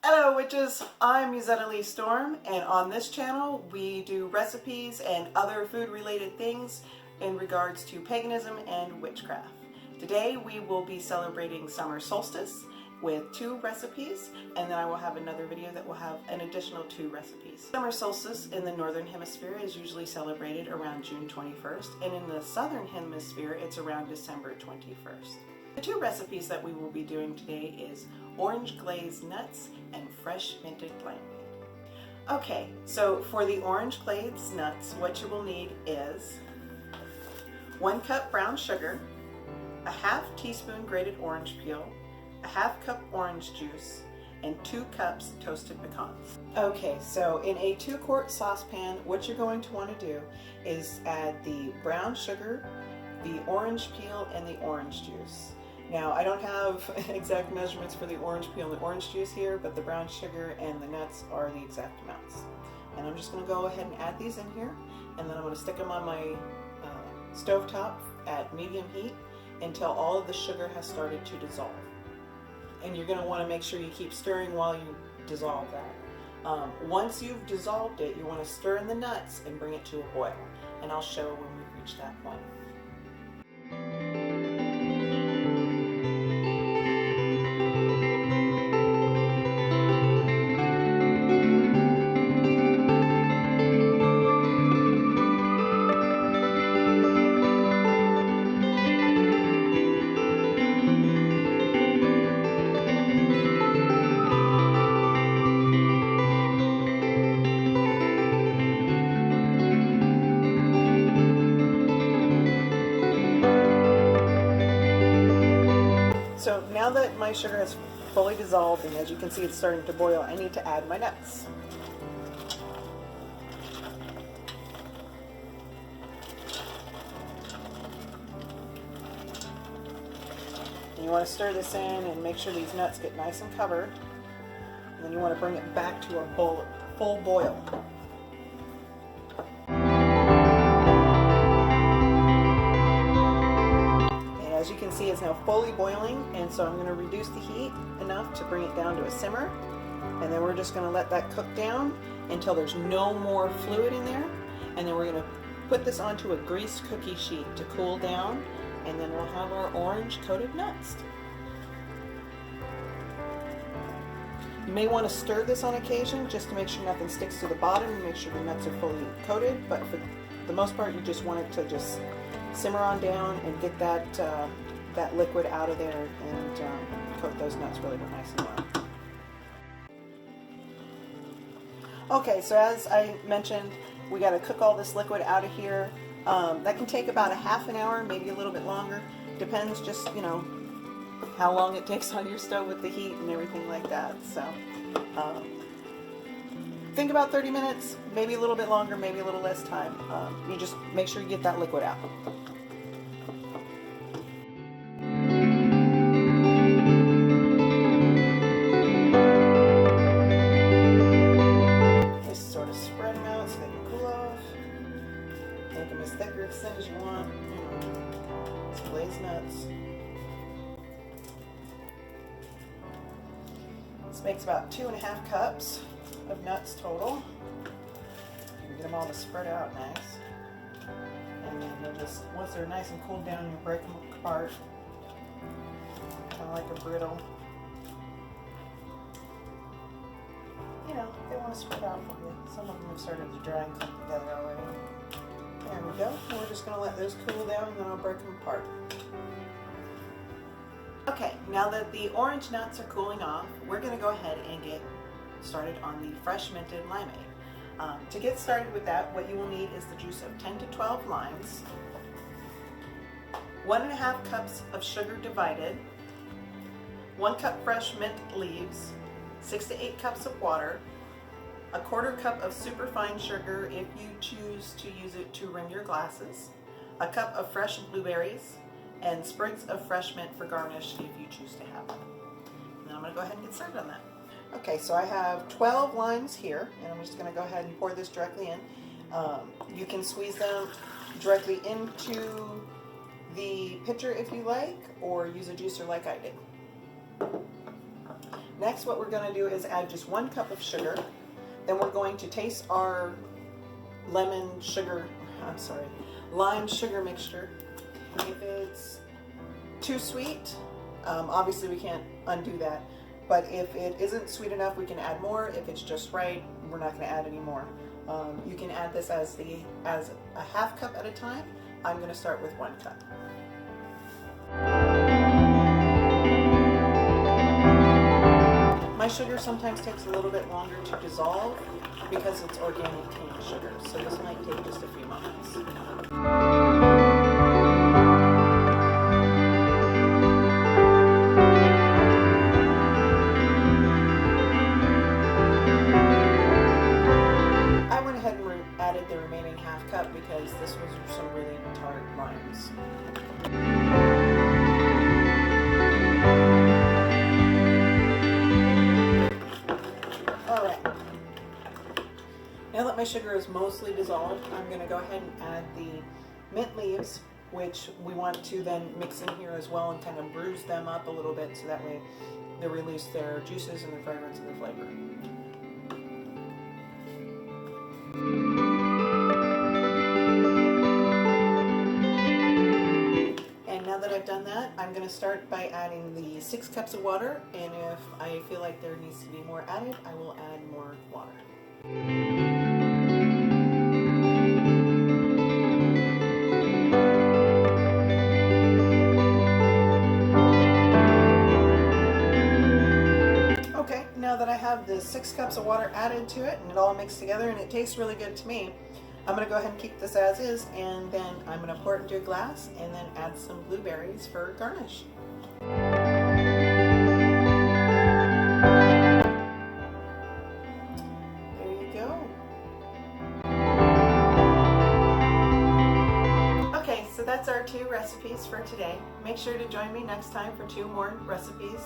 Hello witches, I'm Mussetta Lee Storm, and on this channel we do recipes and other food related things in regards to paganism and witchcraft. Today we will be celebrating Summer Solstice with 2 recipes, and then I will have another video that will have an additional 2 recipes. Summer Solstice in the Northern Hemisphere is usually celebrated around June 21st, and in the Southern Hemisphere it's around December 21st. The 2 recipes that we will be doing today is orange glazed nuts and fresh minted limeade. Okay, so for the orange glazed nuts, what you will need is 1 cup brown sugar, a half teaspoon grated orange peel, a half cup orange juice, and 2 cups toasted pecans. Okay, so in a 2-quart saucepan, what you're going to want to do is add the brown sugar, the orange peel, and the orange juice. Now, I don't have exact measurements for the orange peel and the orange juice here, but the brown sugar and the nuts are the exact amounts. And I'm just going to go ahead and add these in here, and then I'm going to stick them on my stovetop at medium heat until all of the sugar has started to dissolve. And you're going to want to make sure you keep stirring while you dissolve that. Once you've dissolved it, you want to stir in the nuts and bring it to a boil. And I'll show when we reach that point. So now that my sugar has fully dissolved, and as you can see it's starting to boil, I need to add my nuts. And you want to stir this in and make sure these nuts get nice and covered. And then you want to bring it back to a full boil. As you can see, it's now fully boiling, and so I'm going to reduce the heat enough to bring it down to a simmer, and then we're just going to let that cook down until there's no more fluid in there, and then we're going to put this onto a greased cookie sheet to cool down, and then we'll have our orange coated nuts. You may want to stir this on occasion just to make sure nothing sticks to the bottom and make sure the nuts are fully coated, but for the most part you just want it to just simmer on down and get that liquid out of there, and coat those nuts really nice and well. Okay, so as I mentioned, we got to cook all this liquid out of here. That can take about a half an hour, maybe a little bit longer. Depends just, how long it takes on your stove with the heat and everything like that. So think about 30 minutes, maybe a little bit longer, maybe a little less time. You just make sure you get that liquid out. Just sort of spread them out so they can cool off. Make them as thick or as thin as you want. It's glazed nuts. This makes about 2.5 cups of nuts total. You can get them all to spread out nice. And then you'll just, once they're nice and cooled down, you break them apart, kind of like a brittle. They want to spread out for you. Some of them have started to dry and come together already. There we go. And we're just going to let those cool down, and then I'll break them apart. Okay, now that the orange nuts are cooling off, we're going to go ahead and get started on the fresh minted limeade. To get started with that, what you will need is the juice of 10 to 12 limes, 1.5 cups of sugar divided, 1 cup fresh mint leaves, 6 to 8 cups of water, 1/4 cup of superfine sugar if you choose to use it to rim your glasses, 1 cup of fresh blueberries, and sprigs of fresh mint for garnish if you choose to have them. And I'm going to go ahead and get started on that. Okay, so I have 12 limes here, and I'm just going to go ahead and pour this directly in. You can squeeze them directly into the pitcher if you like, or use a juicer like I did. Next, what we're going to do is add just 1 cup of sugar. Then we're going to taste our lime sugar mixture. If it's too sweet, obviously we can't undo that. But if it isn't sweet enough, we can add more. If it's just right, we're not going to add any more. You can add this as a half cup at a time. I'm going to start with 1 cup. My sugar sometimes takes a little bit longer to dissolve because it's organic cane sugar, so this might take just a few moments. I went ahead and added the remaining half cup because this was some really tart limes. Now that my sugar is mostly dissolved, I'm going to go ahead and add the mint leaves, which we want to then mix in here as well and kind of bruise them up a little bit so that way they release their juices and their fragrance and their flavor. And now that I've done that, I'm going to start by adding the 6 cups of water, and if I feel like there needs to be more added, I will add more water. Okay, now that I have the 6 cups of water added to it and it all mixed together and it tastes really good to me, I'm going to go ahead and keep this as is, and then I'm going to pour it into a glass and then add some blueberries for garnish. So that's our 2 recipes for today. Make sure to join me next time for 2 more recipes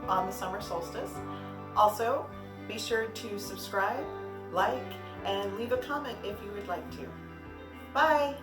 on the summer solstice. Also, be sure to subscribe, like, and leave a comment if you would like to. Bye!